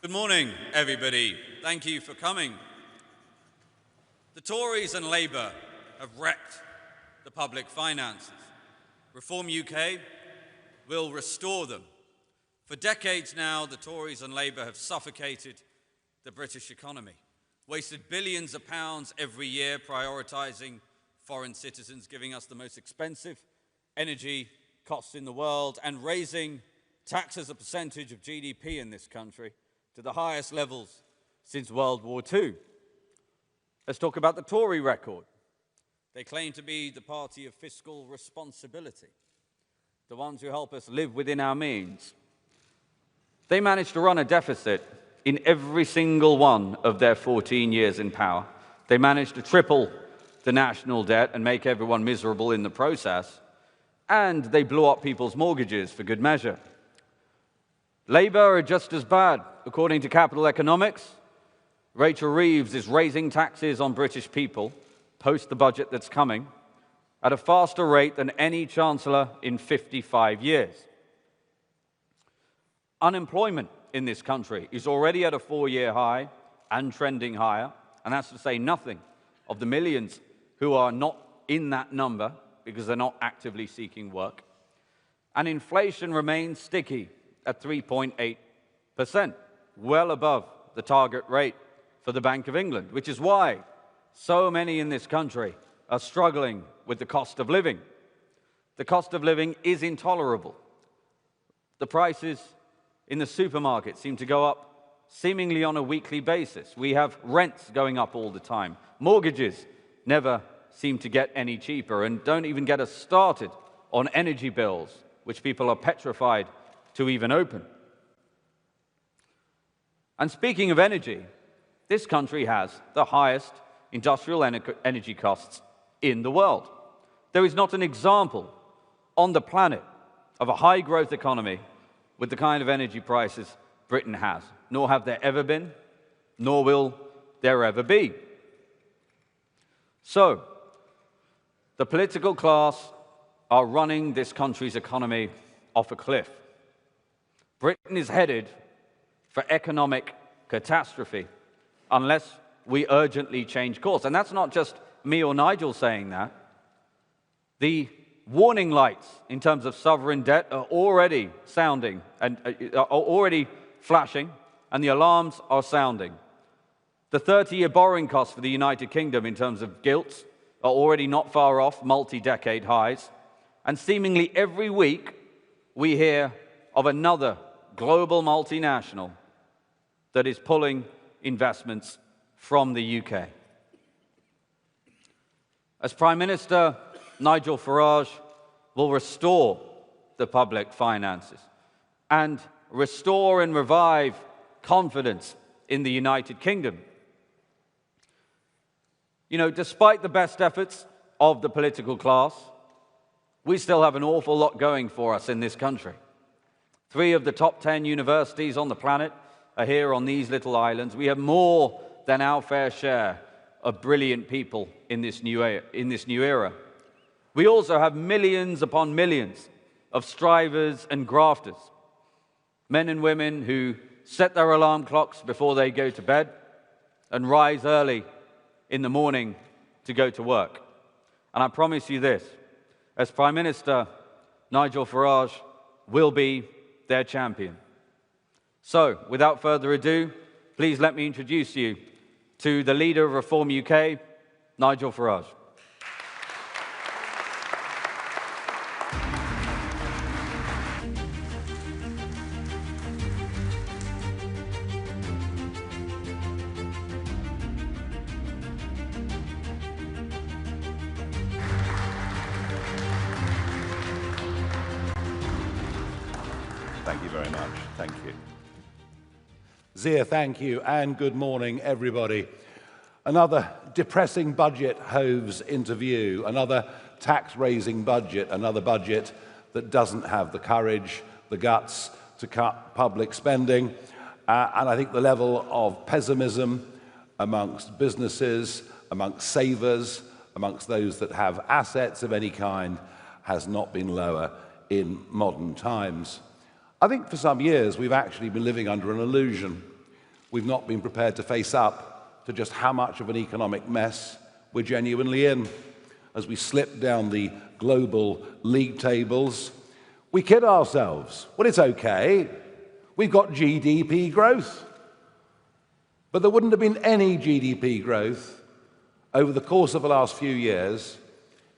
Good morning, everybody. Thank you for coming. The Tories and Labour have wrecked the public finances. Reform UK will restore them. For decades now, the Tories and Labour have suffocated the British economy, wasted billions of pounds every year prioritising foreign citizens, giving us the most expensive energy costs in the world, and raising tax as a percentage of GDP in this country to the highest levels since World War II. Let's talk about the Tory record. They claim to be the party of fiscal responsibility, the ones who help us live within our means. They managed to run a deficit in every single one of their 14 years in power. They managed to triple the national debt and make everyone miserable in the process. And they blew up people's mortgages for good measure. Labour are just as bad. According to Capital Economics, Rachel Reeves is raising taxes on British people, post the budget that's coming, at a faster rate than any Chancellor in 55 years. Unemployment in this country is already at a 4-year high and trending higher, and that's to say nothing of the millions who are not in that number because they're not actively seeking work. And inflation remains sticky at 3.8%, well above the target rate for the Bank of England, which is why so many in this country are struggling with the cost of living. The cost of living is intolerable. The prices in the supermarket seem to go up seemingly on a weekly basis. We have rents going up all the time. Mortgages never seem to get any cheaper, and don't even get us started on energy bills, which people are petrified to even open. And speaking of energy, this country has the highest industrial energy costs in the world. There is not an example on the planet of a high-growth economy with the kind of energy prices Britain has, nor have there ever been, nor will there ever be. So, the political class are running this country's economy off a cliff. Britain is headed for economic catastrophe unless we urgently change course. And that's not just me or Nigel saying that. The warning lights in terms of sovereign debt are already sounding and are already flashing, and the alarms are sounding. The 30-year borrowing costs for the United Kingdom in terms of gilts are already not far off multi-decade highs, and seemingly every week we hear of another global multinational that is pulling investments from the UK. As Prime Minister, Nigel Farage will restore the public finances and restore and revive confidence in the United Kingdom. You know, despite the best efforts of the political class, we still have an awful lot going for us in this country. 3 of the top 10 universities on the planet are here on these little islands. We have more than our fair share of brilliant people in this new era. We also have millions upon millions of strivers and grafters, men and women who set their alarm clocks before they go to bed and rise early in the morning to go to work. And I promise you this, as Prime Minister, Nigel Farage will be their champion. So, without further ado, please let me introduce you to the leader of Reform UK, Nigel Farage. Thank you very much. Thank you. Zia, thank you, and good morning, everybody. Another depressing budget hoves into view, another tax-raising budget, another budget that doesn't have the courage, the guts to cut public spending, and I think the level of pessimism amongst businesses, amongst savers, amongst those that have assets of any kind has not been lower in modern times. I think for some years we've actually been living under an illusion We've not been prepared to face up to just how much of an economic mess we're genuinely in. As we slip down the global league tables, we kid ourselves. Well, it's okay. We've got GDP growth. But there wouldn't have been any GDP growth over the course of the last few years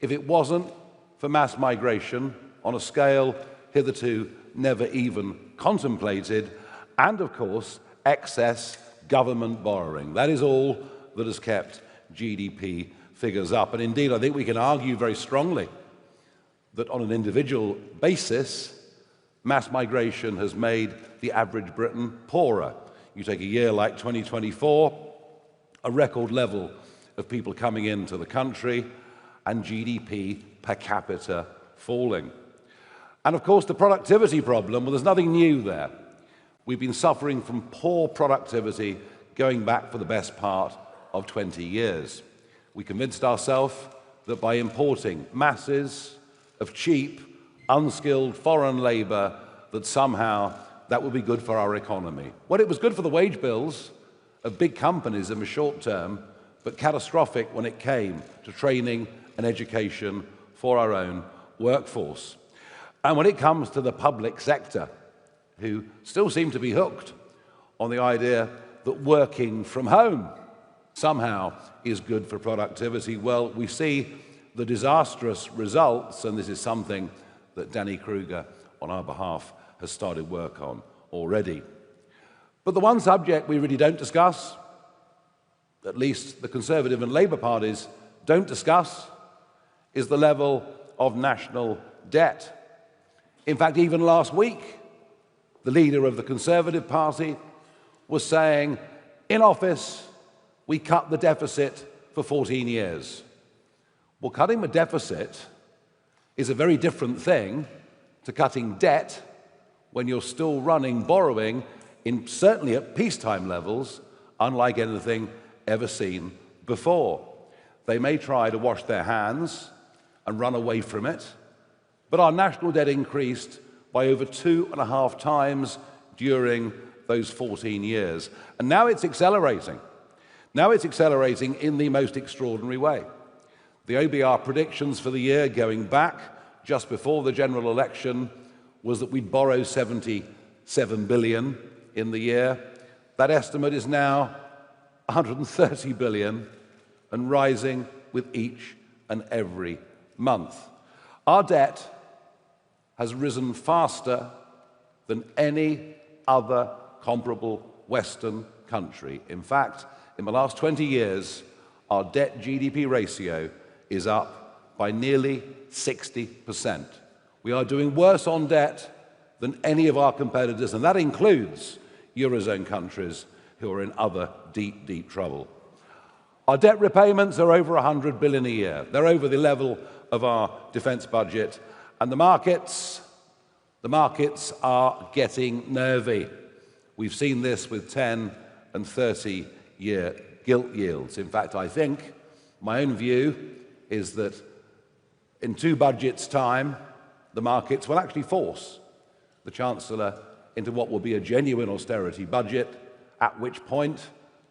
if it wasn't for mass migration on a scale hitherto never even contemplated, and of course, excess government borrowing. That is all that has kept GDP figures up. And indeed, I think we can argue very strongly that on an individual basis, mass migration has made the average Briton poorer. You take a year like 2024, a record level of people coming into the country, and GDP per capita falling. And of course, the productivity problem, well, there's nothing new there. We've been suffering from poor productivity going back for the best part of 20 years. We convinced ourselves that by importing masses of cheap, unskilled foreign labor, that somehow that would be good for our economy. Well, it was good for the wage bills of big companies in the short term, but catastrophic when it came to training and education for our own workforce. And when it comes to the public sector, who still seem to be hooked on the idea that working from home somehow is good for productivity, well, we see the disastrous results, and this is something that Danny Kruger, on our behalf, has started work on already. But the one subject we really don't discuss, at least the Conservative and Labour parties don't discuss, is the level of national debt. In fact, even last week, the leader of the Conservative Party was saying, in office, we cut the deficit for 14 years. Well, cutting the deficit is a very different thing to cutting debt when you're still running borrowing certainly at peacetime levels, unlike anything ever seen before. They may try to wash their hands and run away from it, but our national debt increased by over 2.5 times during those 14 years. And now it's accelerating. Now it's accelerating in the most extraordinary way. The OBR predictions for the year going back just before the general election was that we'd borrow 77 billion in the year. That estimate is now 130 billion and rising with each and every month. Our debt has risen faster than any other comparable Western country. In fact, in the last 20 years, our debt-GDP ratio is up by nearly 60%. We are doing worse on debt than any of our competitors, and that includes Eurozone countries who are in other deep, deep trouble. Our debt repayments are over 100 billion a year. They're over the level of our defense budget, and the markets are getting nervy. We've seen this with 10 and 30-year gilt yields. In fact, I think my own view is that in 2 budgets' time, the markets will actually force the Chancellor into what will be a genuine austerity budget, at which point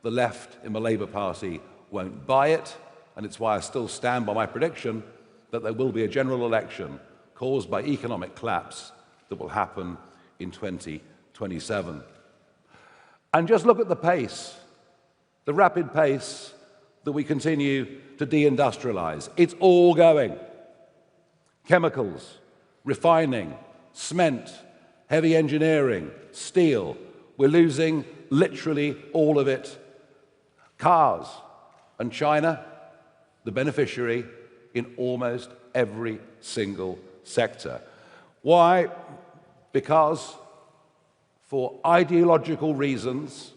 the left in the Labour Party won't buy it, and it's why I still stand by my prediction that there will be a general election caused by economic collapse that will happen in 2027. And just look at the pace, the rapid pace that we continue to deindustrialize. It's all going. Chemicals, refining, cement, heavy engineering, steel. We're losing literally all of it. Cars, and China, the beneficiary in almost every single sector. Why? Because for ideological reasons,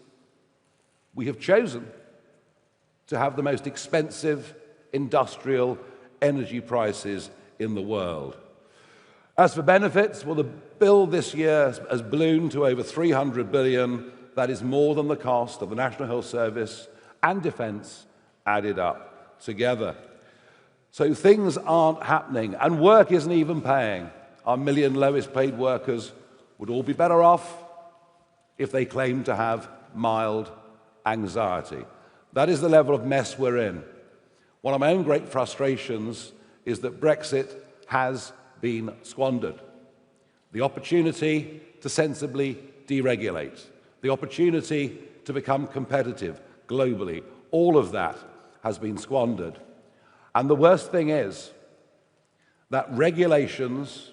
we have chosen to have the most expensive industrial energy prices in the world. As for benefits, well, the bill this year has ballooned to over 300 billion. That is more than the cost of the National Health Service and defense added up together. So things aren't happening, and work isn't even paying. Our million lowest paid workers would all be better off if they claimed to have mild anxiety. That is the level of mess we're in. One of my own great frustrations is that Brexit has been squandered. The opportunity to sensibly deregulate, the opportunity to become competitive globally, all of that has been squandered. And the worst thing is that regulations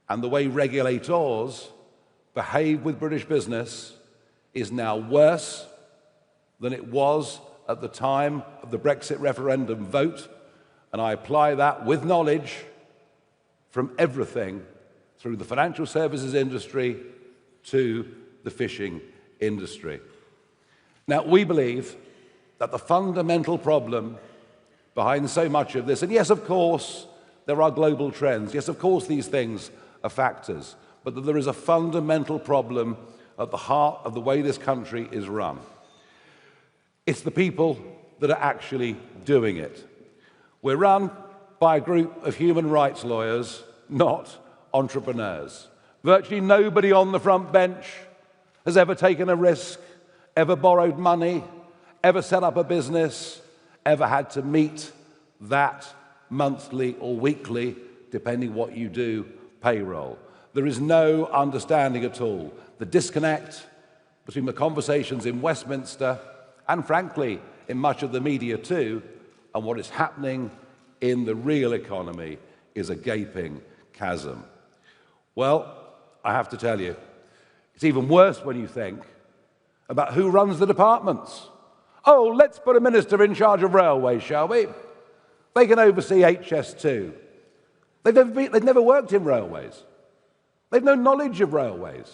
and the way regulators behave with British business is now worse than it was at the time of the Brexit referendum vote, and I apply that with knowledge from everything through the financial services industry to the fishing industry. Now, we believe that the fundamental problem behind so much of this, and yes, of course, there are global trends, yes, of course, these things are factors, but that there is a fundamental problem at the heart of the way this country is run. It's the people that are actually doing it. We're run by a group of human rights lawyers, not entrepreneurs. Virtually nobody on the front bench has ever taken a risk, ever borrowed money, ever set up a business, ever had to meet that monthly or weekly, depending what you do, payroll. There is no understanding at all. The disconnect between the conversations in Westminster and, frankly, in much of the media too, and what is happening in the real economy is a gaping chasm. Well, I have to tell you, it's even worse when you think about who runs the departments. Oh, let's put a minister in charge of railways, shall we? They can oversee HS2. They've never worked in railways. They've no knowledge of railways.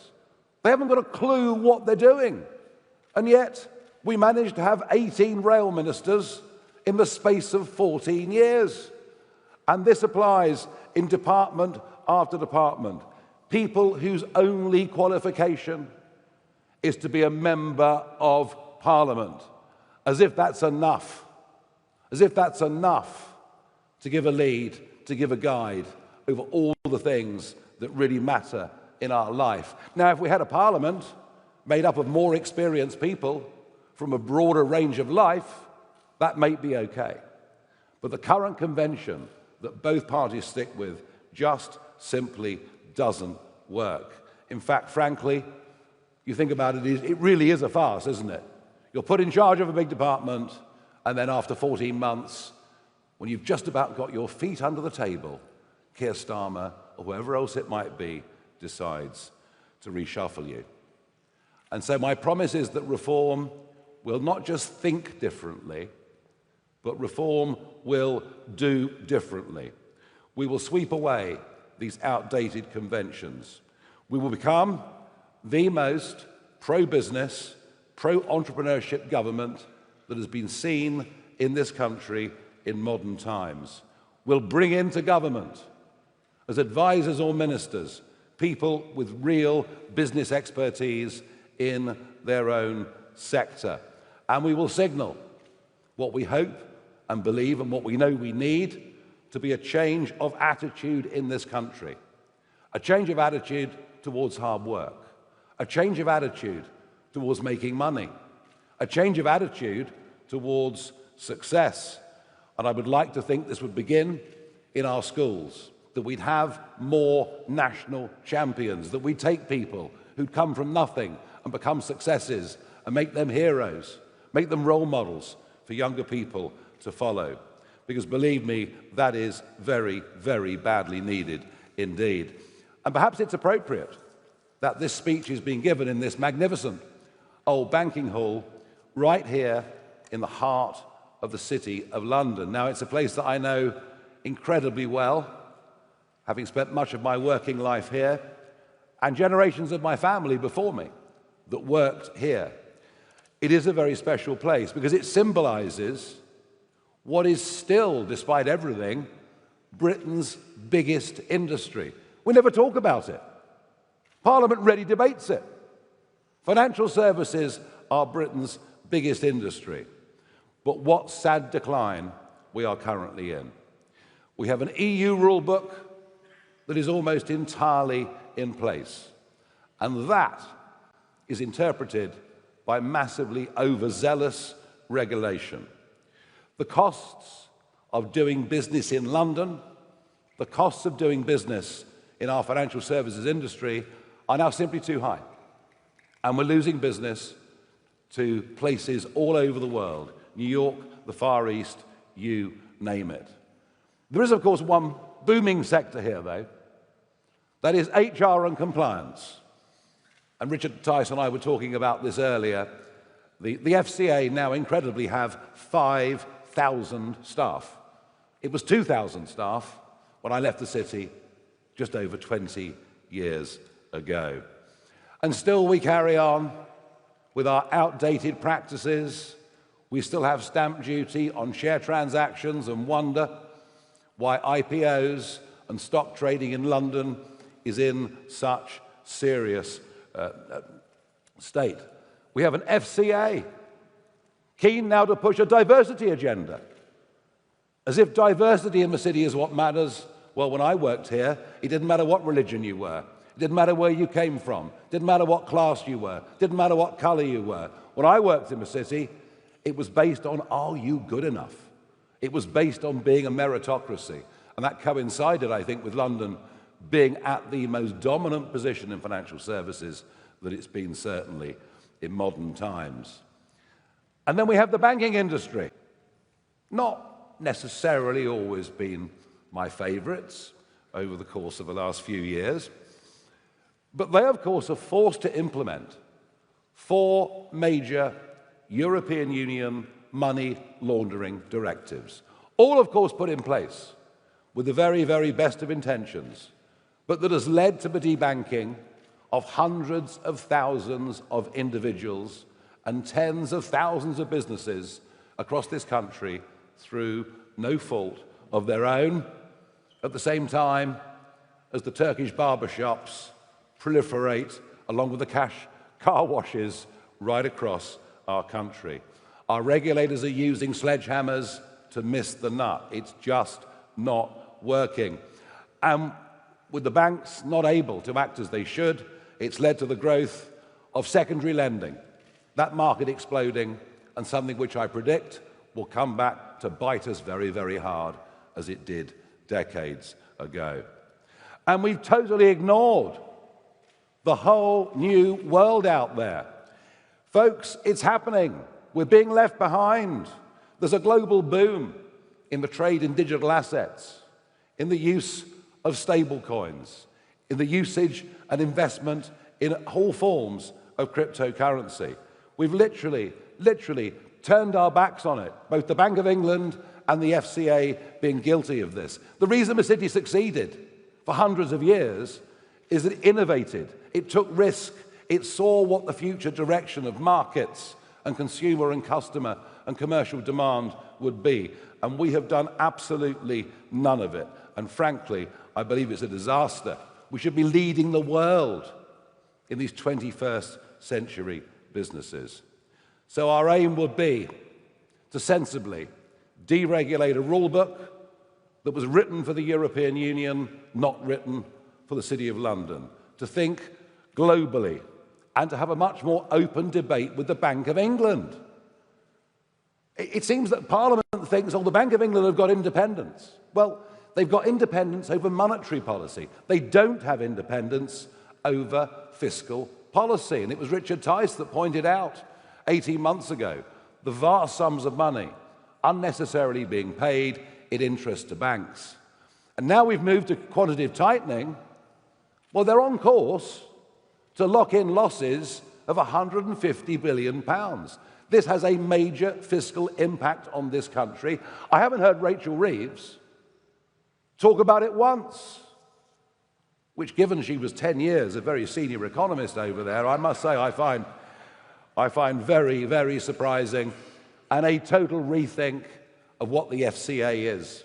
They haven't got a clue what they're doing. And yet, we managed to have 18 rail ministers in the space of 14 years. And this applies in department after department. People whose only qualification is to be a member of Parliament. As if that's enough. As if that's enough to give a lead, to give a guide over all the things that really matter in our life. Now, if we had a Parliament made up of more experienced people from a broader range of life, that may be okay. But the current convention that both parties stick with just simply doesn't work. In fact, frankly, you think about it, it really is a farce, isn't it? You're put in charge of a big department, and then after 14 months, when you've just about got your feet under the table, Keir Starmer, or whoever else it might be, decides to reshuffle you. And so my promise is that reform will not just think differently, but reform will do differently. We will sweep away these outdated conventions. We will become the most pro-business, pro-entrepreneurship government that has been seen in this country in modern times. We'll bring into government, as advisors or ministers, people with real business expertise in their own sector. And we will signal what we hope and believe and what we know we need to be a change of attitude in this country. A change of attitude towards hard work. A change of attitude towards making money. A change of attitude towards success. And I would like to think this would begin in our schools, that we'd have more national champions, that we'd take people who'd come from nothing and become successes and make them heroes, make them role models for younger people to follow. Because believe me, that is very, very badly needed indeed. And perhaps it's appropriate that this speech is being given in this magnificent old banking hall right here in the heart of the City of London. Now, it's a place that I know incredibly well, having spent much of my working life here, and generations of my family before me that worked here. It is a very special place because it symbolizes what is still, despite everything, Britain's biggest industry. We never talk about it. Parliament rarely debates it. Financial services are Britain's biggest industry. But what sad decline we are currently in. We have an EU rule book that is almost entirely in place. And that is interpreted by massively overzealous regulation. The costs of doing business in London, the costs of doing business in our financial services industry are now simply too high. And we're losing business to places all over the world, New York, the Far East, you name it. There is, of course, one booming sector here, though. That is HR and compliance. And Richard Tice and I were talking about this earlier. The FCA now incredibly have 5,000 staff. It was 2,000 staff when I left the city just over 20 years ago. And still we carry on with our outdated practices. We still have stamp duty on share transactions and wonder why IPOs and stock trading in London is in such serious state. We have an FCA keen now to push a diversity agenda, as if diversity in the city is what matters. Well, when I worked here, it didn't matter what religion you were. It didn't matter where you came from. It didn't matter what class you were. It didn't matter what color you were. When I worked in the city, it was based on, are you good enough? It was based on being a meritocracy. And that coincided, I think, with London being at the most dominant position in financial services that it's been certainly in modern times. And then we have the banking industry. Not necessarily always been my favorites over the course of the last few years, but they, of course, are forced to implement 4 major European Union money laundering directives, all, of course, put in place with the very, very best of intentions, but that has led to the debanking of hundreds of thousands of individuals and tens of thousands of businesses across this country through no fault of their own, at the same time as the Turkish barbershops proliferate along with the cash car washes right across our country. Our regulators are using sledgehammers to miss the nut. It's just not working. And with the banks not able to act as they should, it's led to the growth of secondary lending, that market exploding, and something which I predict will come back to bite us very, very hard, as it did decades ago. And we've totally ignored the whole new world out there. Folks, it's happening. We're being left behind. There's a global boom in the trade in digital assets, in the use of stable coins, in the usage and investment in all forms of cryptocurrency. We've literally turned our backs on it, both the Bank of England and the FCA being guilty of this. The reason the city succeeded for hundreds of years is that it innovated, it took risk, it saw what the future direction of markets and consumer and customer and commercial demand would be. And we have done absolutely none of it. And frankly, I believe it's a disaster. We should be leading the world in these 21st century businesses. So our aim would be to sensibly deregulate a rule book that was written for the European Union, not written for the City of London, to think globally and to have a much more open debate with the Bank of England. It seems that Parliament thinks, oh, the Bank of England have got independence. Well, they've got independence over monetary policy. They don't have independence over fiscal policy. And it was Richard Tice that pointed out 18 months ago the vast sums of money unnecessarily being paid in interest to banks. And now we've moved to quantitative tightening. Well, they're on course to lock in losses of £150 billion. This has a major fiscal impact on this country. I haven't heard Rachel Reeves talk about it once, which, given she was 10 years a very senior economist over there, I must say I find very, very surprising, and a total rethink of what the FCA is.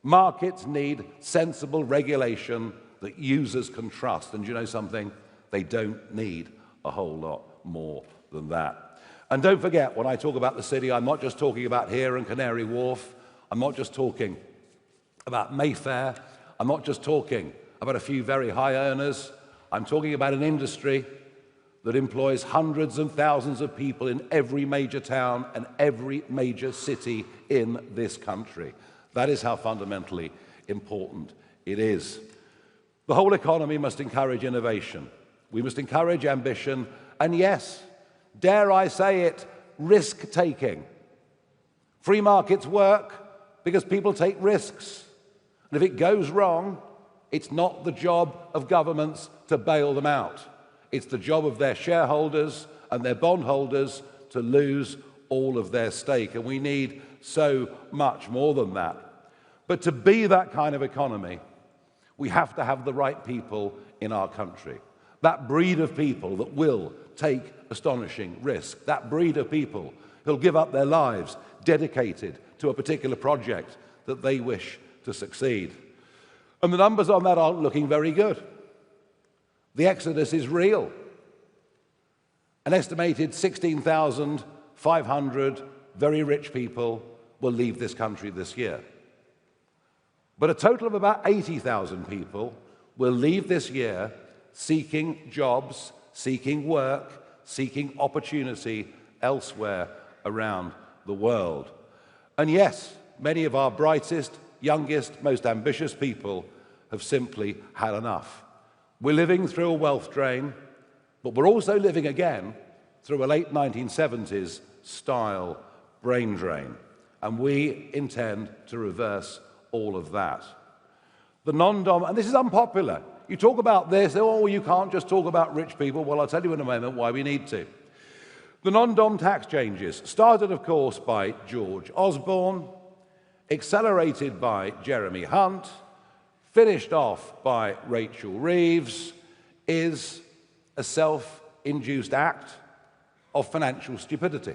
Markets need sensible regulation that users can trust. And you know something? They don't need a whole lot more than that. And don't forget, when I talk about the city, I'm not just talking about here and Canary Wharf. I'm not just talking about Mayfair. I'm not just talking about a few very high earners. I'm talking about an industry that employs hundreds and thousands of people in every major town and every major city in this country. That is how fundamentally important it is. The whole economy must encourage innovation. We must encourage ambition, and yes, dare I say it, risk-taking. Free markets work because people take risks. And if it goes wrong, it's not the job of governments to bail them out. It's the job of their shareholders and their bondholders to lose all of their stake. And we need so much more than that. But to be that kind of economy, we have to have the right people in our country. That breed of people that will take astonishing risk. That breed of people who'll give up their lives dedicated to a particular project that they wish to succeed. And the numbers on that aren't looking very good. The exodus is real. An estimated 16,500 very rich people will leave this country this year. But a total of about 80,000 people will leave this year seeking jobs, seeking work, seeking opportunity elsewhere around the world. And yes, many of our brightest, youngest, most ambitious people have simply had enough. We're living through a wealth drain, but we're also living again through a late 1970s style brain drain. And we intend to reverse all of that. The and this is unpopular. You talk about this, oh, you can't just talk about rich people. Well, I'll tell you in a moment why we need to. The non-dom tax changes started, of course, by George Osborne, accelerated by Jeremy Hunt, finished off by Rachel Reeves, is a self-induced act of financial stupidity.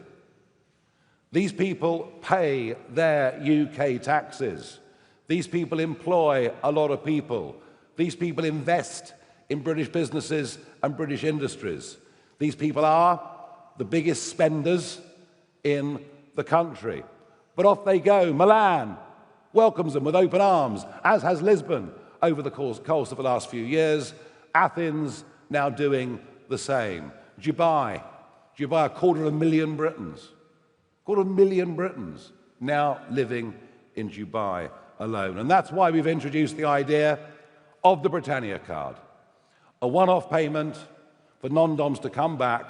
These people pay their UK taxes. These people employ a lot of people. These people invest in British businesses and British industries. These people are the biggest spenders in the country. But off they go. Milan welcomes them with open arms, as has Lisbon over the course of the last few years. Athens now doing the same. Dubai, a 250,000 Britons. 250,000 Britons now living in Dubai alone. And that's why we've introduced the idea of the Britannia card, a one-off payment for non-doms to come back,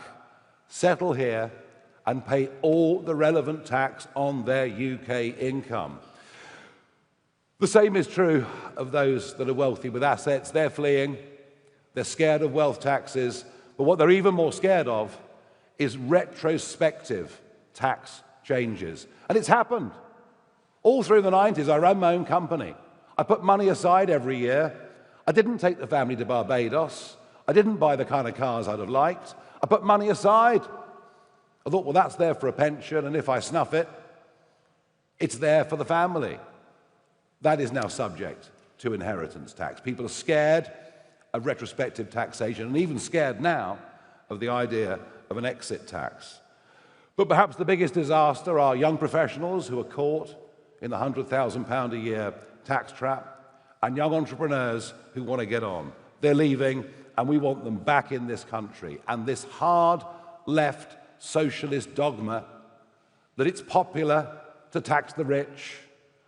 settle here, and pay all the relevant tax on their UK income. The same is true of those that are wealthy with assets. They're fleeing. They're scared of wealth taxes. But what they're even more scared of is retrospective tax changes. And it's happened. All through the 90s, I ran my own company. I put money aside every year. I didn't take the family to Barbados. I didn't buy the kind of cars I'd have liked. I put money aside. I thought, well, that's there for a pension, and if I snuff it, it's there for the family. That is now subject to inheritance tax. People are scared of retrospective taxation, and even scared now of the idea of an exit tax. But perhaps the biggest disaster are young professionals who are caught in the £100,000 a year tax trap, and young entrepreneurs who want to get on. They're leaving, and we want them back in this country. And this hard left socialist dogma that it's popular to tax the rich,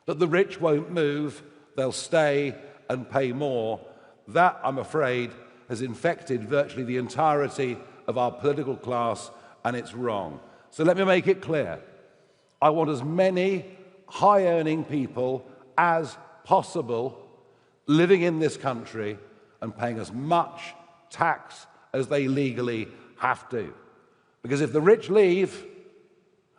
that the rich won't move, they'll stay and pay more, that, I'm afraid, has infected virtually the entirety of our political class, and it's wrong. So let me make it clear. I want as many high-earning people as possible living in this country and paying as much tax as they legally have to. Because if the rich leave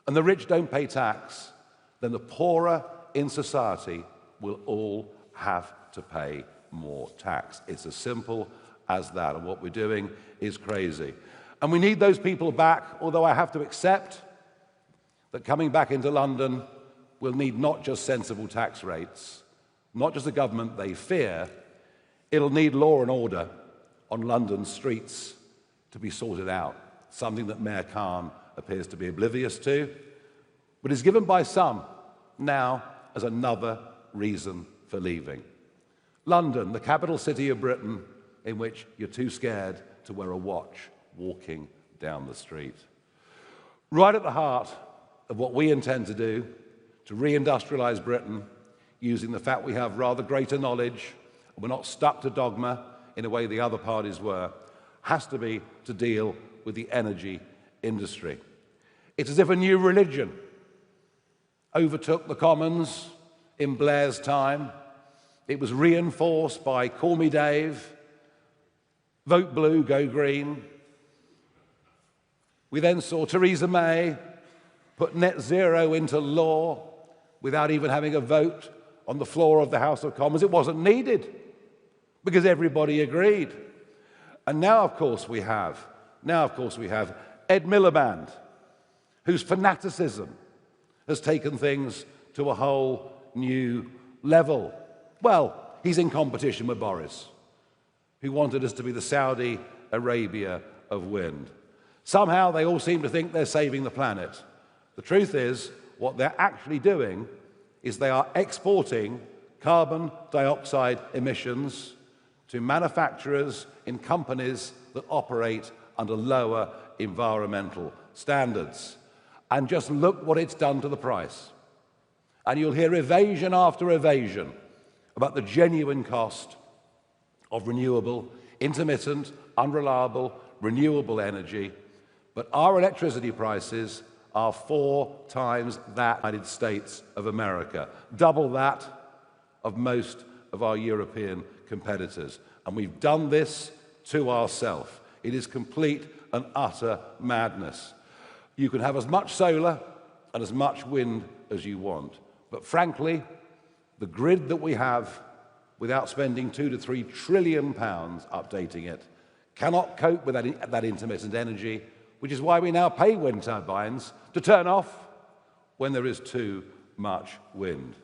and the rich don't pay tax, then the poorer in society will all have to pay more tax. It's as simple as that, and what we're doing is crazy. And we need those people back, although I have to accept that coming back into London will need not just sensible tax rates, not just a government they fear, it'll need law and order on London's streets to be sorted out, something that Mayor Khan appears to be oblivious to, but is given by some now as another reason for leaving. London, the capital city of Britain, in which you're too scared to wear a watch walking down the street. Right at the heart of what we intend to do to reindustrialize Britain, using the fact we have rather greater knowledge, and we're not stuck to dogma in a way the other parties were, has to be to deal with the energy industry. It's as if a new religion overtook the Commons in Blair's time. It was reinforced by Call Me Dave, Vote Blue, Go Green. We then saw Theresa May put net zero into law without even having a vote on the floor of the House of Commons. It wasn't needed because everybody agreed. And now, of course, we have Ed Miliband, whose fanaticism has taken things to a whole new level. Well, he's in competition with Boris, who wanted us to be the Saudi Arabia of wind. Somehow they all seem to think they're saving the planet. The truth is, what they're actually doing is they are exporting carbon dioxide emissions to manufacturers in companies that operate under lower environmental standards. And just look what it's done to the price. And you'll hear evasion after evasion about the genuine cost of renewable, intermittent, unreliable, renewable energy. But our electricity prices are 4 times that of the United States of America, double that of most of our European competitors. And we've done this to ourselves. It is complete and utter madness. You can have as much solar and as much wind as you want. But frankly, the grid that we have, without spending £2 to £3 trillion updating it, cannot cope with that intermittent energy, which is why we now pay wind turbines to turn off when there is too much wind.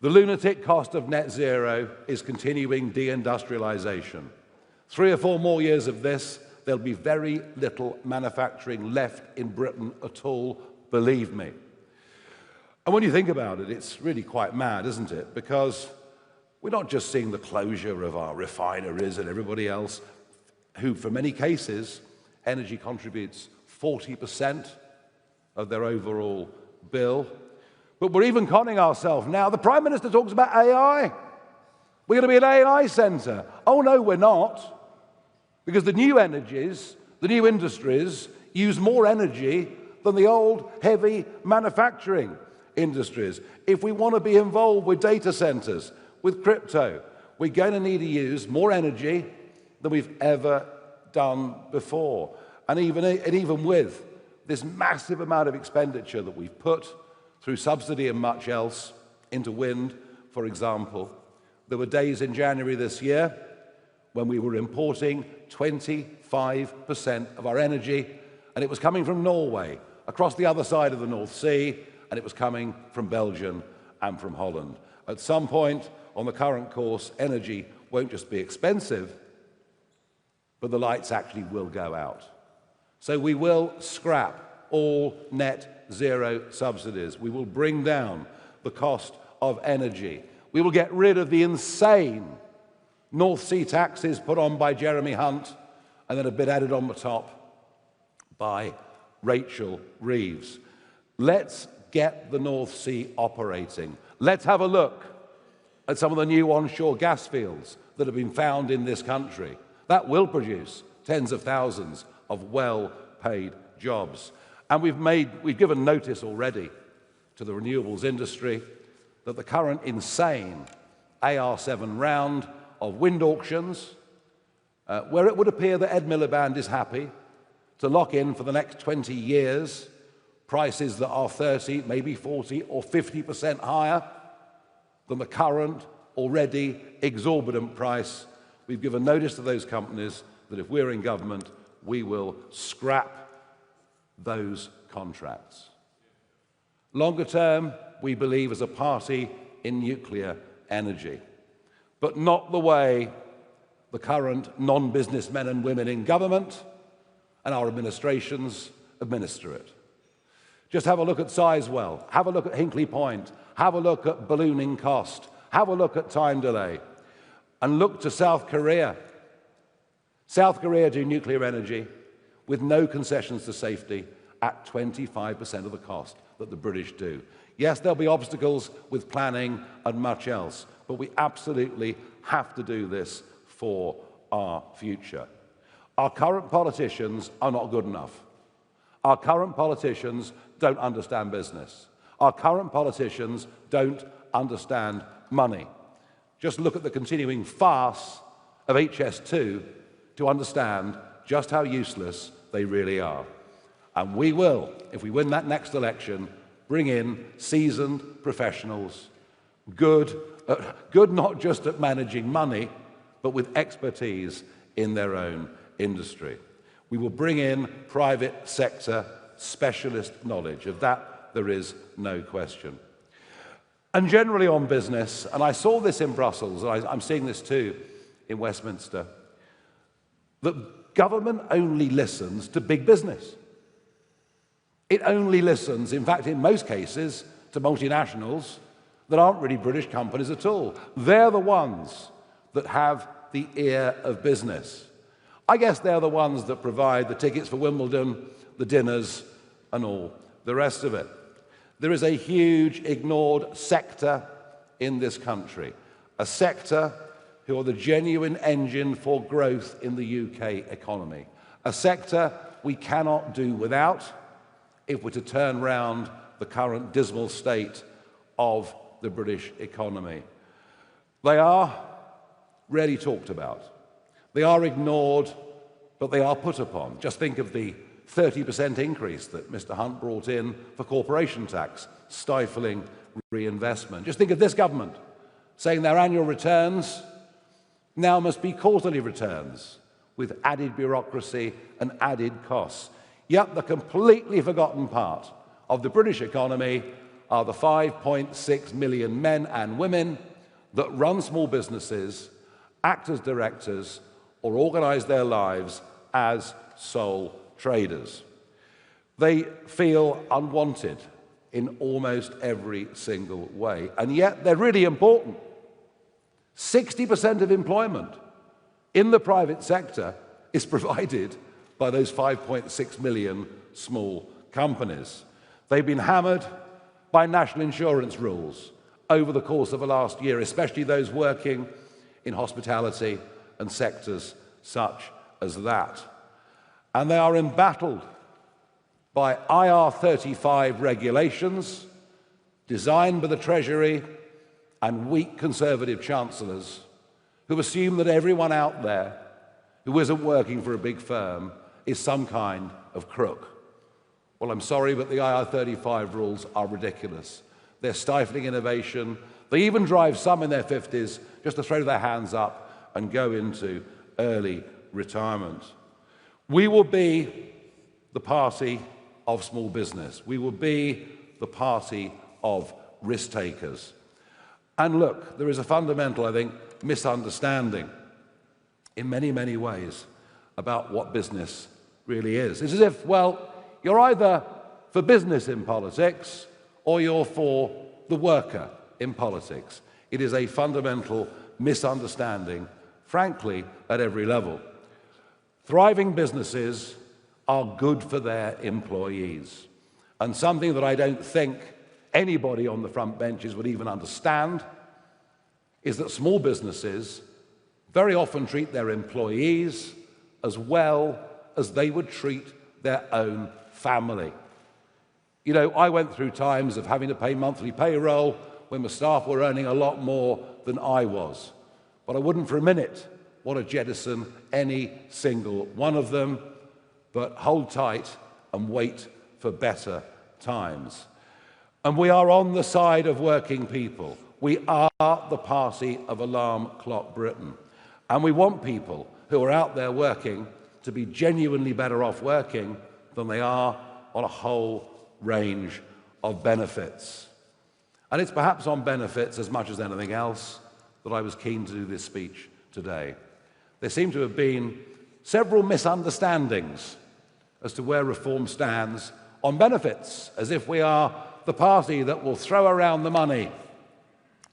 The lunatic cost of net zero is continuing deindustrialization. 3 or 4 more years of this, there'll be very little manufacturing left in Britain at all, believe me. And when you think about it, it's really quite mad, isn't it? Because we're not just seeing the closure of our refineries and everybody else, who, for many cases, energy contributes 40% of their overall bill. But we're even conning ourselves now. The Prime Minister talks about AI. We're going to be an AI centre. Oh, no, we're not. Because the new energies, the new industries, use more energy than the old, heavy manufacturing industries. If we want to be involved with data centres, with crypto, we're going to need to use more energy than we've ever done before. And even with this massive amount of expenditure that we've put through subsidy and much else into wind, for example, there were days in January this year when we were importing 25% of our energy, and it was coming from Norway, across the other side of the North Sea, and it was coming from Belgium and from Holland. At some point on the current course, energy won't just be expensive, but the lights actually will go out. So we will scrap all net zero subsidies. We will bring down the cost of energy. We will get rid of the insane North Sea taxes put on by Jeremy Hunt and then a bit added on the top by Rachel Reeves. Let's get the North Sea operating. Let's have a look at some of the new onshore gas fields that have been found in this country. That will produce tens of thousands of well-paid jobs. And we've given notice already to the renewables industry that the current insane AR7 round of wind auctions, where it would appear that Ed Miliband is happy to lock in for the next 20 years prices that are 30, maybe 40 or 50% higher than the current already exorbitant price. We've given notice to those companies that if we're in government, we will scrap those contracts. Longer term, we believe as a party in nuclear energy, but not the way the current non-businessmen and women in government and our administrations administer it. Just have a look at Sizewell, have a look at Hinkley Point, have a look at ballooning cost, have a look at time delay, and look to South Korea. South Korea do nuclear energy with no concessions to safety at 25% of the cost that the British do. Yes, there'll be obstacles with planning and much else, but we absolutely have to do this for our future. Our current politicians are not good enough. Our current politicians don't understand business. Our current politicians don't understand money. Just look at the continuing farce of HS2 to understand just how useless they really are. And we will, if we win that next election, bring in seasoned professionals, good not just at managing money, but with expertise in their own industry. We will bring in private sector specialist knowledge. Of that, there is no question. And generally on business, and I saw this in Brussels, and I'm seeing this too in Westminster, that government only listens to big business. It only listens, in fact, in most cases, to multinationals that aren't really British companies at all. They're the ones that have the ear of business. I guess they're the ones that provide the tickets for Wimbledon, the dinners, and all the rest of it. There is a huge ignored sector in this country, a sector who are the genuine engine for growth in the UK economy, a sector we cannot do without if we're to turn round the current dismal state of the British economy. They are rarely talked about. They are ignored, but they are put upon. Just think of the 30% increase that Mr. Hunt brought in for corporation tax, stifling reinvestment. Just think of this government saying their annual returns now must be quarterly returns with added bureaucracy and added costs. Yet the completely forgotten part of the British economy are the 5.6 million men and women that run small businesses, act as directors, or organize their lives as sole traders. They feel unwanted in almost every single way, and yet they're really important. 60% of employment in the private sector is provided by those 5.6 million small companies. They've been hammered by national insurance rules over the course of the last year, especially those working in hospitality and sectors such as that. And they are embattled by IR35 regulations designed by the Treasury and weak Conservative chancellors who assume that everyone out there who isn't working for a big firm is some kind of crook. Well, I'm sorry, but the IR35 rules are ridiculous. They're stifling innovation. They even drive some in their 50s just to throw their hands up and go into early retirement. We will be the party of small business. We will be the party of risk takers. And look, there is a fundamental, I think, misunderstanding in many, many ways about what business really is. It's as if, well, you're either for business in politics or you're for the worker in politics. It is a fundamental misunderstanding, frankly, at every level. Thriving businesses are good for their employees. And something that I don't think anybody on the front benches would even understand is that small businesses very often treat their employees as well as they would treat their own family. You know, I went through times of having to pay monthly payroll when my staff were earning a lot more than I was. But I wouldn't for a minute want to jettison any single one of them, but hold tight and wait for better times. And we are on the side of working people. We are the party of Alarm Clock Britain. And we want people who are out there working to be genuinely better off working than they are on a whole range of benefits. And it's perhaps on benefits as much as anything else that I was keen to do this speech today. There seem to have been several misunderstandings as to where reform stands on benefits, as if we are the party that will throw around the money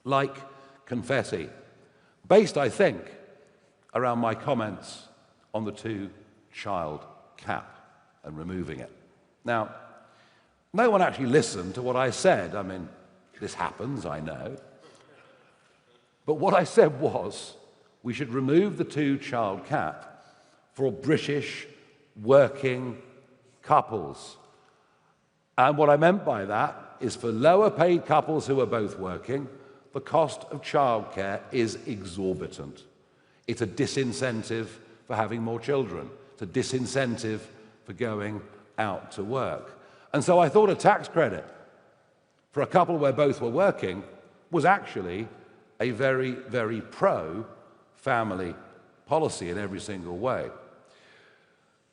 like confetti, based, I think, around my comments on the two-child cap. and removing it. Now, no one actually listened to what I said. I mean, this happens, I know. But what I said was we should remove the two-child cap for British working couples. And what I meant by that is for lower-paid couples who are both working, the cost of childcare is exorbitant. It's a disincentive for having more children. It's a disincentive for going out to work. And so I thought a tax credit for a couple where both were working was actually a very, very pro-family policy in every single way.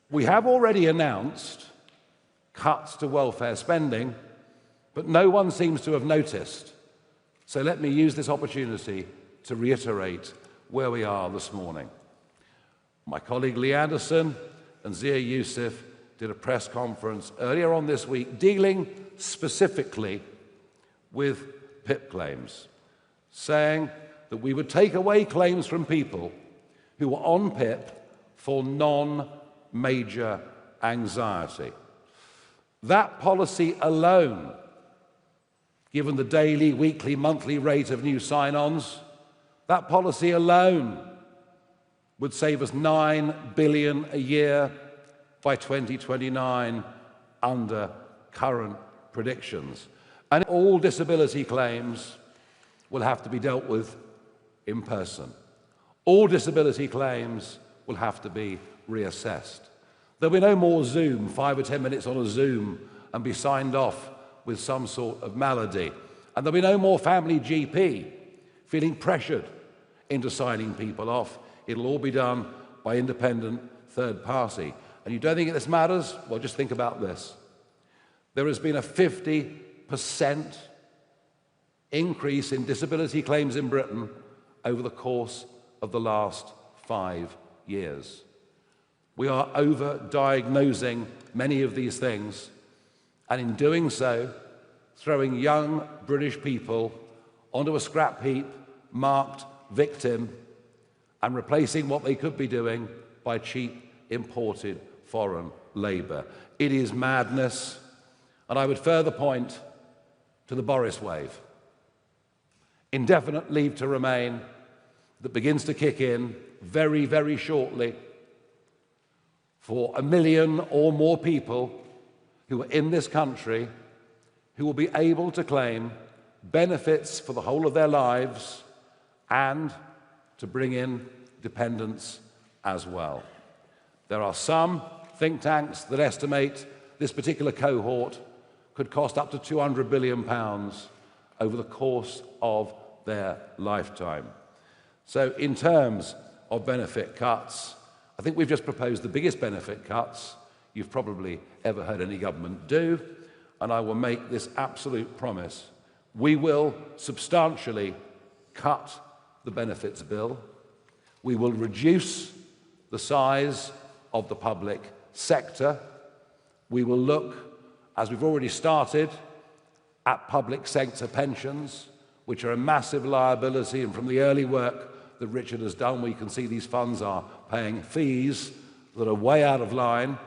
We have already announced cuts to welfare spending, but no one seems to have noticed. So let me use this opportunity to reiterate where we are this morning. My colleague Lee Anderson and Zia Youssef did a press conference earlier on this week dealing specifically with PIP claims, saying that we would take away claims from people who were on PIP for non-major anxiety. That policy alone, given the daily, weekly, monthly rate of new sign-ons, that policy alone would save us $9 billion a year by 2029 under current predictions. And all disability claims will have to be dealt with in person. All disability claims will have to be reassessed. There'll be no more Zoom, 5 or 10 minutes on a Zoom and be signed off with some sort of malady. And there'll be no more family GP feeling pressured into signing people off. It'll all be done by independent third party. And you don't think this matters? Well, just think about this. There has been a 50% increase in disability claims in Britain over the course of the last 5 years. We are over-diagnosing many of these things, and in doing so, throwing young British people onto a scrap heap marked victim and replacing what they could be doing by cheap imported foreign labour. It is madness, and I would further point to the Boris wave. Indefinite leave to remain that begins to kick in very, very shortly for 1 million or more people who are in this country who will be able to claim benefits for the whole of their lives and to bring in dependents as well. There are some think tanks that estimate this particular cohort could cost up to £200 billion over the course of their lifetime. So in terms of benefit cuts, I think we've just proposed the biggest benefit cuts you've probably ever heard any government do, and I will make this absolute promise. We will substantially cut the benefits bill. We will reduce the size of the public sector. We will look, as we've already started, at public sector pensions, which are a massive liability, and from the early work that Richard has done, we can see these funds are paying fees that are way out of line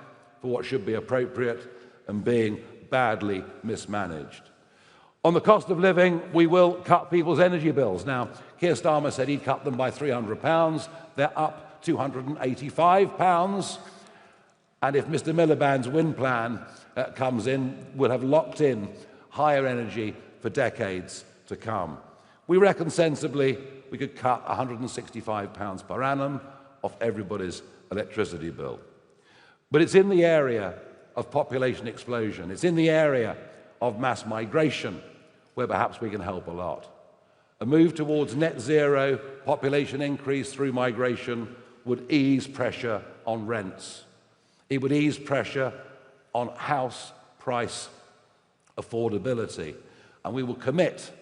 for what should be appropriate and being badly mismanaged. On the cost of living, we will cut people's energy bills. Now, Keir Starmer said he'd cut them by £300. They're up £285. And if Mr. Miliband's wind plan comes in, we'll have locked in higher energy for decades to come. We reckon sensibly we could cut £165 per annum off everybody's electricity bill. But it's in the area of population explosion, it's in the area of mass migration where perhaps we can help a lot. A move towards net zero population increase through migration would ease pressure on rents. It would ease pressure on house price affordability. And we will commit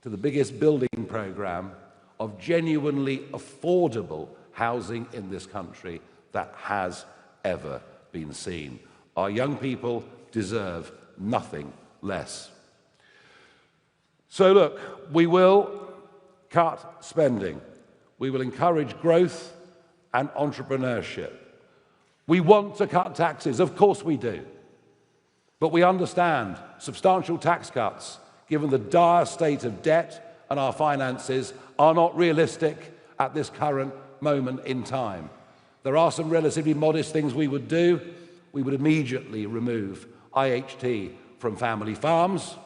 to the biggest building program of genuinely affordable housing in this country that has ever been seen. Our young people deserve nothing less. So look, we will cut spending. We will encourage growth and entrepreneurship. We want to cut taxes, of course we do. But we understand substantial tax cuts, given the dire state of debt and our finances, are not realistic at this current moment in time. There are some relatively modest things we would do. We would immediately remove IHT from family farms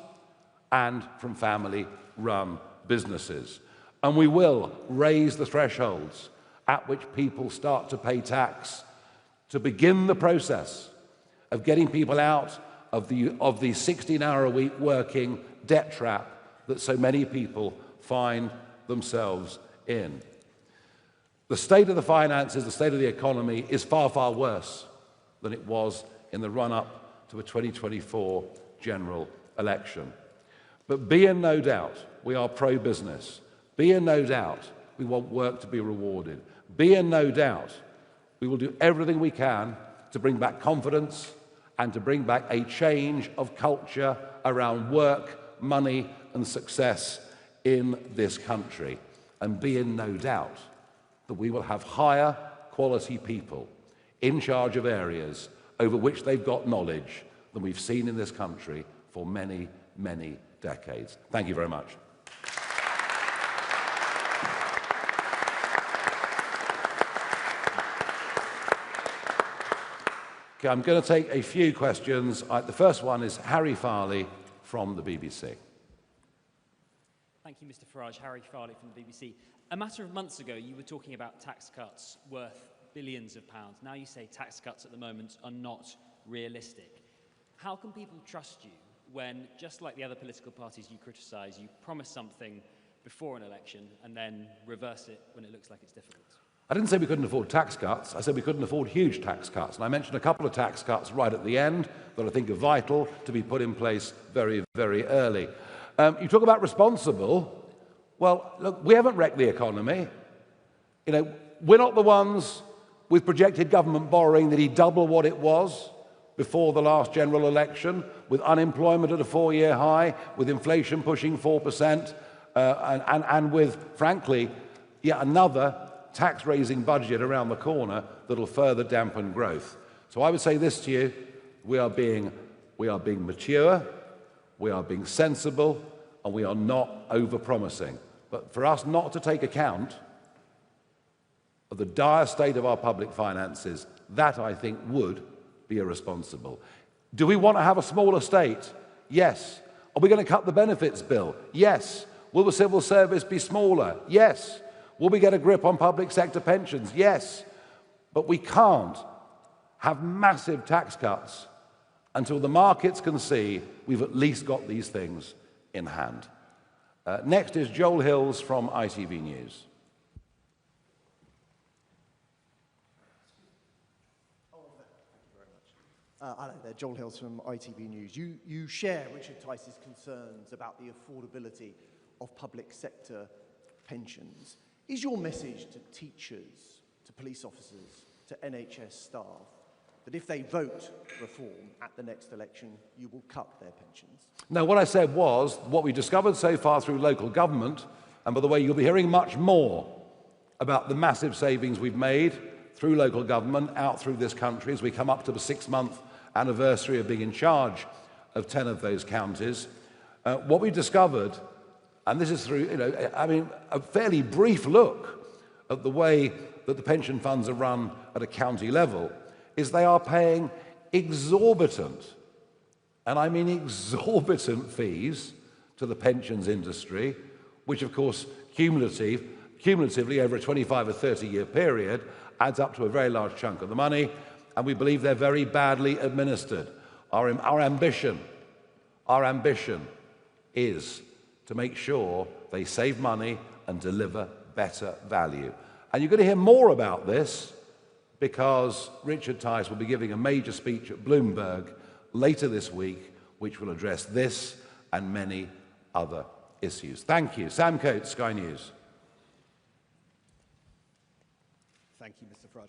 and from family-run businesses. And we will raise the thresholds at which people start to pay tax to begin the process of getting people out of the 16-hour-a-week working debt trap that so many people find themselves in. The state of the finances, the state of the economy is far, far worse than it was in the run-up to a 2024 general election. But be in no doubt, we are pro-business. Be in no doubt, we want work to be rewarded. Be in no doubt, we will do everything we can to bring back confidence and to bring back a change of culture around work, money, and success in this country. And be in no doubt that we will have higher quality people in charge of areas over which they've got knowledge than we've seen in this country for many, many decades. Thank you very much. Okay, I'm going to take a few questions. The first one is Harry Farley from the BBC. Thank you, Mr. Farage. Harry Farley from the BBC. A matter of months ago, you were talking about tax cuts worth billions of pounds. Now you say tax cuts at the moment are not realistic. How can people trust you when, just like the other political parties you criticise, you promise something before an election and then reverse it when it looks like it's difficult? I didn't say we couldn't afford tax cuts. I said we couldn't afford huge tax cuts. And I mentioned a couple of tax cuts right at the end that I think are vital to be put in place very, very early. You talk about responsible. Well, look, we haven't wrecked the economy. You know, we're not the ones with projected government borrowing that double what it was before the last general election, with unemployment at a 4-year high, with inflation pushing 4%, and with, frankly, yet another tax-raising budget around the corner that'll further dampen growth. So I would say this to you: we are being mature, we are being sensible, and we are not over-promising. But for us not to take account of the dire state of our public finances, that I think would be irresponsible. Do we want to have a smaller state? Yes. Are we going to cut the benefits bill? Yes. Will the civil service be smaller? Yes. Will we get a grip on public sector pensions? Yes. But we can't have massive tax cuts until the markets can see we've at least got these things in hand. Next is Joel Hills from ITV News. Hello there, Joel Hills from ITV News. You share Richard Tice's concerns about the affordability of public sector pensions. Is your message to teachers, to police officers, to NHS staff, that if they vote reform at the next election, you will cut their pensions? No, what I said was what we discovered so far through local government, and by the way, you'll be hearing much more about the massive savings we've made through local government out through this country as we come up to the 6-month anniversary of being in charge of 10 of those counties. What we discovered, and this is through, a fairly brief look at the way that the pension funds are run at a county level, is they are paying exorbitant, and I mean exorbitant fees to the pensions industry, which of course cumulatively over a 25 or 30-year period adds up to a very large chunk of the money, and we believe they're very badly administered. Our ambition is to make sure they save money and deliver better value. And you're going to hear more about this because Richard Tice will be giving a major speech at Bloomberg later this week, which will address this and many other issues. Thank you. Sam Coates, Sky News. Thank you, Mr. Farage.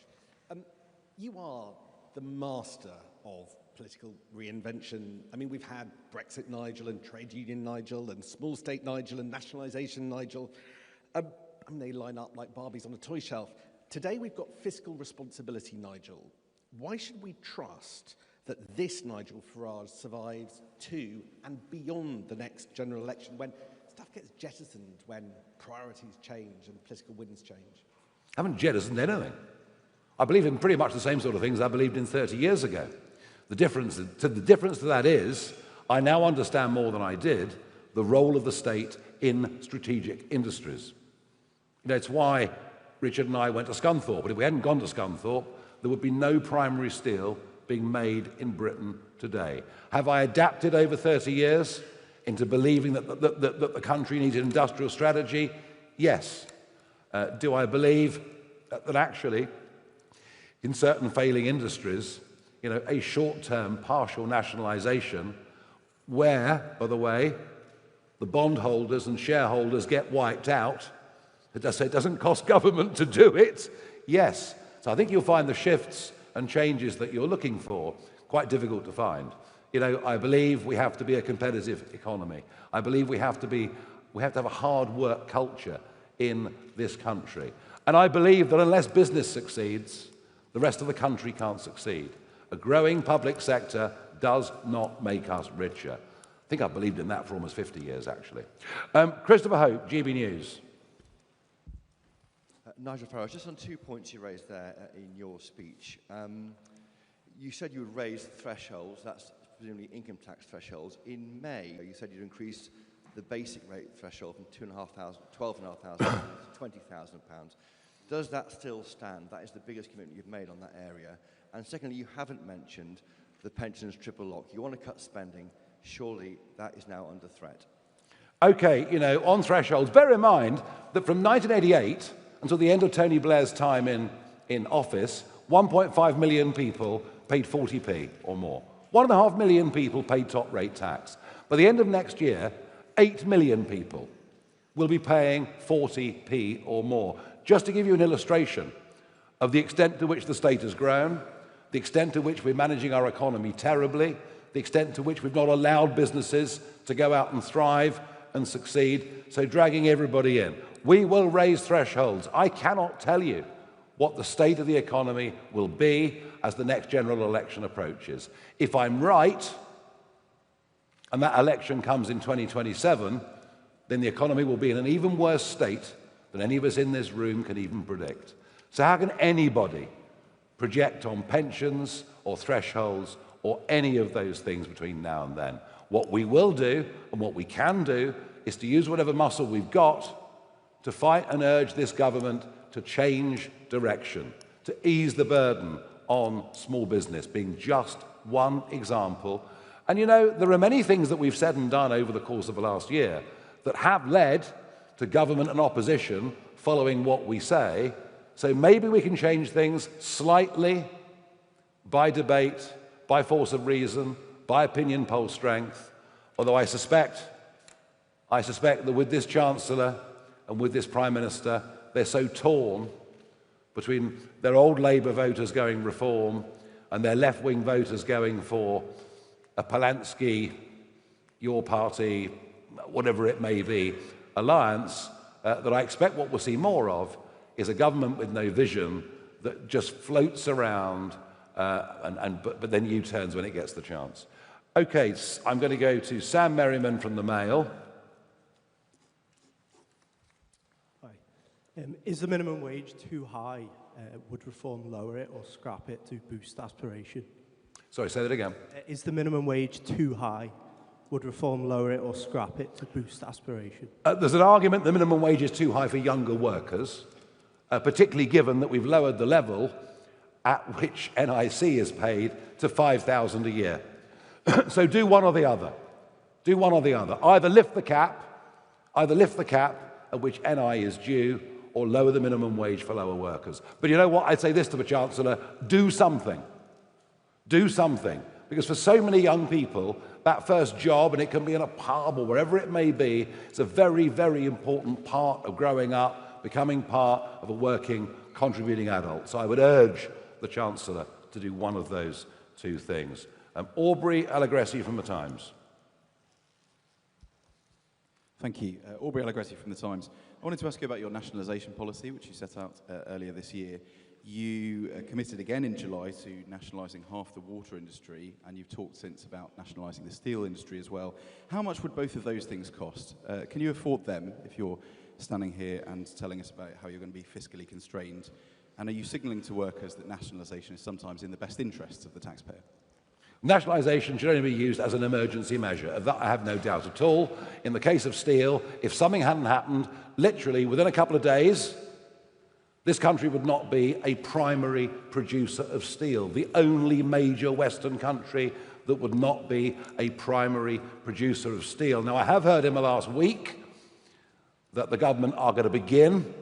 You are the master of political reinvention. I mean, we've had Brexit Nigel and trade union Nigel and small state Nigel and nationalisation Nigel. They line up like Barbies on a toy shelf. Today we've got fiscal responsibility Nigel. why should we trust that this Nigel Farage survives to and beyond the next general election when stuff gets jettisoned, when priorities change and political winds change? I haven't jettisoned anything. I believe in pretty much the same sort of things I believed in 30 years ago. The difference to that is I now understand more than I did the role of the state in strategic industries. You know, it's why Richard and I went to Scunthorpe, but if we hadn't gone to Scunthorpe, there would be no primary steel being made in Britain today. Have I adapted over 30 years into believing that the country needs an industrial strategy? Yes. Do I believe that actually, in certain failing industries, you know, a short-term partial nationalisation where, by the way, the bondholders and shareholders get wiped out, it doesn't cost government to do it? Yes. So I think you'll find the shifts and changes that you're looking for quite difficult to find. You know, I believe we have to be a competitive economy. I believe we have to have a hard work culture in this country. And I believe that unless business succeeds, the rest of the country can't succeed. A growing public sector does not make us richer. I think I've believed in that for almost 50 years, actually. Christopher Hope, GB News. Nigel Farage, just on 2 points you raised there in your speech. You said you would raise thresholds, that's presumably income tax thresholds. In May, you said you'd increase the basic rate threshold from £12,500 to £20,000. Does that still stand? That is the biggest commitment you've made on that area. And secondly, you haven't mentioned the pensions triple lock. You want to cut spending. Surely that is now under threat. Okay, you know, on thresholds, bear in mind that from 1988 until the end of Tony Blair's time in office, 1.5 million people paid 40p or more. 1.5 million people paid top rate tax. By the end of next year, 8 million people will be paying 40p or more. Just to give you an illustration of the extent to which the state has grown, the extent to which we're managing our economy terribly, the extent to which we've not allowed businesses to go out and thrive and succeed, so dragging everybody in. We will raise thresholds. I cannot tell you what the state of the economy will be as the next general election approaches. If I'm right, and that election comes in 2027, then the economy will be in an even worse state than any of us in this room can even predict. So how can anybody project on pensions or thresholds or any of those things between now and then? What we will do and what we can do is to use whatever muscle we've got to fight and urge this government to change direction, to ease the burden on small business, being just one example. And you know, there are many things that we've said and done over the course of the last year that have led to government and opposition following what we say. So maybe we can change things slightly by debate, by force of reason, by opinion poll strength, although I suspect that with this Chancellor and with this Prime Minister, they're so torn between their old Labour voters going reform and their left-wing voters going for a Polanski, your party, whatever it may be, alliance, that I expect what we'll see more of is a government with no vision that just floats around but then U-turns when it gets the chance. Okay, I'm going to go to Sam Merriman from the Mail. Hi. Is the minimum wage too high? Would reform lower it or scrap it to boost aspiration? Sorry, say that again. Is the minimum wage too high? Would reform lower it or scrap it to boost aspiration? There's an argument the minimum wage is too high for younger workers, particularly given that we've lowered the level at which NIC is paid to $5,000 a year. So do one or the other. Do one or the other. Either lift the cap at which NI is due, or lower the minimum wage for lower workers. But you know what? I'd say this to the Chancellor, do something. Do something. Because for so many young people, that first job, and it can be in a pub or wherever it may be, it's a very, very important part of growing up, becoming part of a working, contributing adult. So I would urge the Chancellor to do one of those two things. Aubrey Allegretti from The Times. Thank you. Aubrey Allegretti from The Times. I wanted to ask you about your nationalisation policy, which you set out earlier this year. You committed again in July to nationalising half the water industry, and you've talked since about nationalising the steel industry as well. How much would both of those things cost? Can you afford them if you're standing here and telling us about how you're going to be fiscally constrained? And are you signalling to workers that nationalisation is sometimes in the best interests of the taxpayer? Nationalisation should only be used as an emergency measure. Of that I have no doubt at all. In the case of steel, if something hadn't happened, literally within a couple of days, this country would not be a primary producer of steel, the only major Western country that would not be a primary producer of steel. Now, I have heard in the last week that the government are going to begin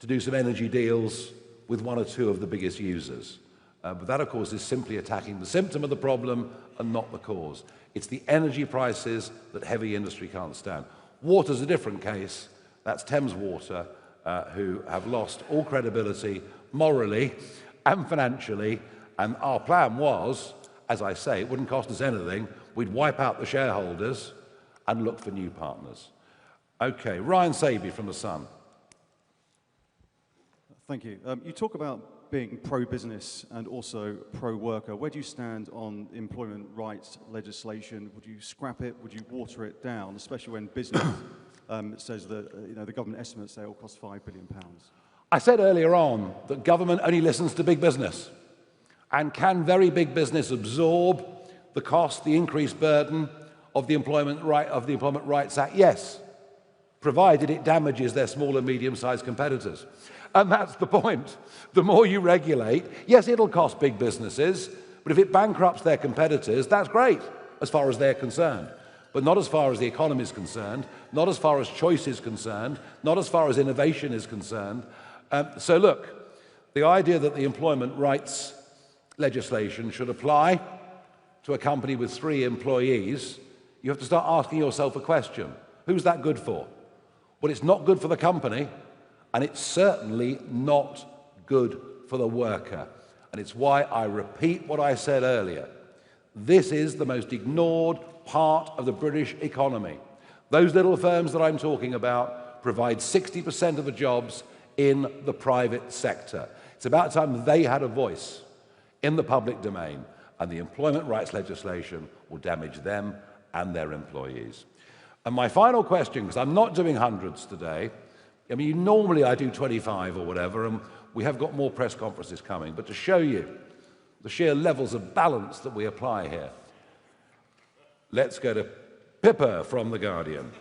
to do some energy deals with one or two of the biggest users. But that, of course, is simply attacking the symptom of the problem and not the cause. It's the energy prices that heavy industry can't stand. Water's a different case. That's Thames Water, who have lost all credibility morally and financially. And our plan was, as I say, it wouldn't cost us anything. We'd wipe out the shareholders and look for new partners. Okay, Ryan Saby from The Sun. Thank you. You talk about being pro-business and also pro-worker. Where do you stand on employment rights legislation? Would you scrap it? Would you water it down, especially when business says that the government estimates say it will cost £5 billion? I said earlier on that government only listens to big business. And can very big business absorb the cost, the increased burden of the Employment Rights Act? Yes, provided it damages their small and medium-sized competitors. And that's the point. The more you regulate, yes, it'll cost big businesses, but if it bankrupts their competitors, that's great as far as they're concerned. But not as far as the economy is concerned, not as far as choice is concerned, not as far as innovation is concerned. So look, the idea that the employment rights legislation should apply to a company with 3 employees, you have to start asking yourself a question. Who's that good for? Well, it's not good for the company, and it's certainly not good for the worker. And it's why I repeat what I said earlier. This is the most ignored part of the British economy. Those little firms that I'm talking about provide 60% of the jobs in the private sector. It's about time they had a voice in the public domain, and the employment rights legislation will damage them and their employees. And my final question, because I'm not doing hundreds today, I mean, normally I do 25 or whatever, and we have got more press conferences coming, but to show you the sheer levels of balance that we apply here, let's go to Pippa from The Guardian.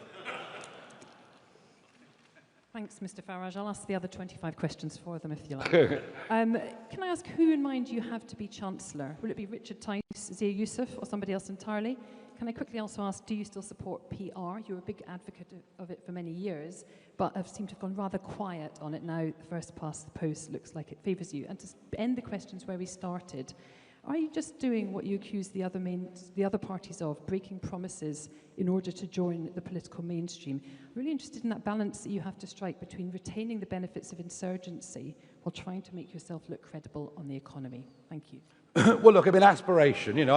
Thanks, Mr. Farage. I'll ask the other 25 questions for them, if you like. Can I ask who in mind you have to be Chancellor? Will it be Richard Tice, Zia Youssef, or somebody else entirely? Can I quickly also ask, do you still support PR? You were a big advocate of it for many years, but have seemed to have gone rather quiet on it now. The first past the post looks like it favours you. And to end the questions where we started, are you just doing what you accuse the other parties of, breaking promises in order to join the political mainstream? I'm really interested in that balance that you have to strike between retaining the benefits of insurgency while trying to make yourself look credible on the economy. Thank you. Well, look, I mean, aspiration,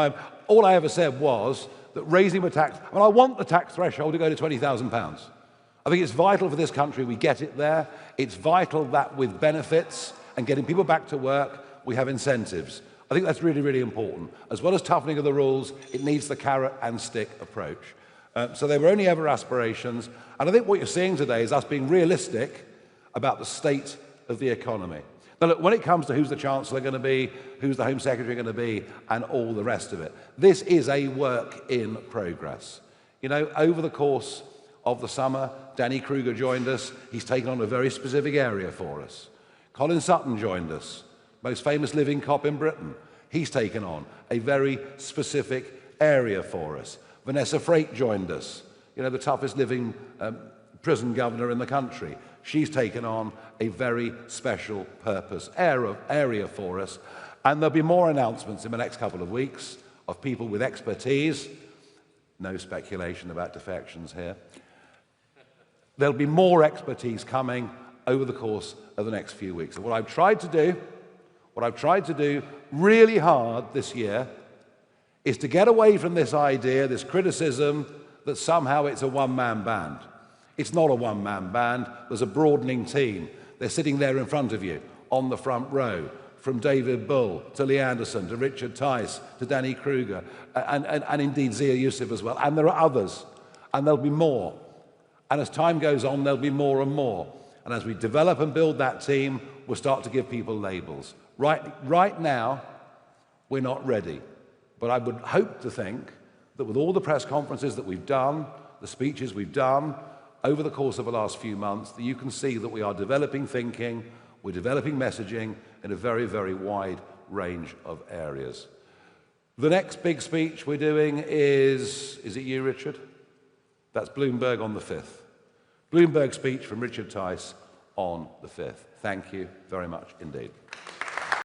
all I ever said was that raising the tax, I want the tax threshold to go to £20,000. I think it's vital for this country we get it there. It's vital that with benefits and getting people back to work, we have incentives. I think that's really, really important. As well as toughening of the rules, it needs the carrot and stick approach. So they were only ever aspirations. And I think what you're seeing today is us being realistic about the state of the economy. Now, look, when it comes to who's the Chancellor going to be, who's the Home Secretary going to be, and all the rest of it, this is a work in progress. Over the course of the summer, Danny Kruger joined us. He's taken on a very specific area for us. Colin Sutton joined us, most famous living cop in Britain. He's taken on a very specific area for us. Vanessa Freight joined us, the toughest living prison governor in the country. She's taken on a very special purpose area for us. And there'll be more announcements in the next couple of weeks of people with expertise. No speculation about defections here. There'll be more expertise coming over the course of the next few weeks. And what I've tried to do really hard this year is to get away from this idea, this criticism, that somehow it's a one-man band. It's not a one-man band. There's a broadening team. They're sitting there in front of you. on the front row, from David Bull to Lee Anderson to Richard Tice to Danny Kruger, and indeed Zia Yusuf as well. And there are others, and there'll be more. And as time goes on, there'll be more and more. And as we develop and build that team, we'll start to give people labels. Right now, we're not ready. But I would hope to think that with all the press conferences that we've done, the speeches we've done over the course of the last few months, that you can see that we are developing thinking, we're developing messaging in a very, very wide range of areas. The next big speech we're doing is it you, Richard? That's Bloomberg on the 5th. Bloomberg speech from Richard Tice on the 5th. Thank you very much indeed.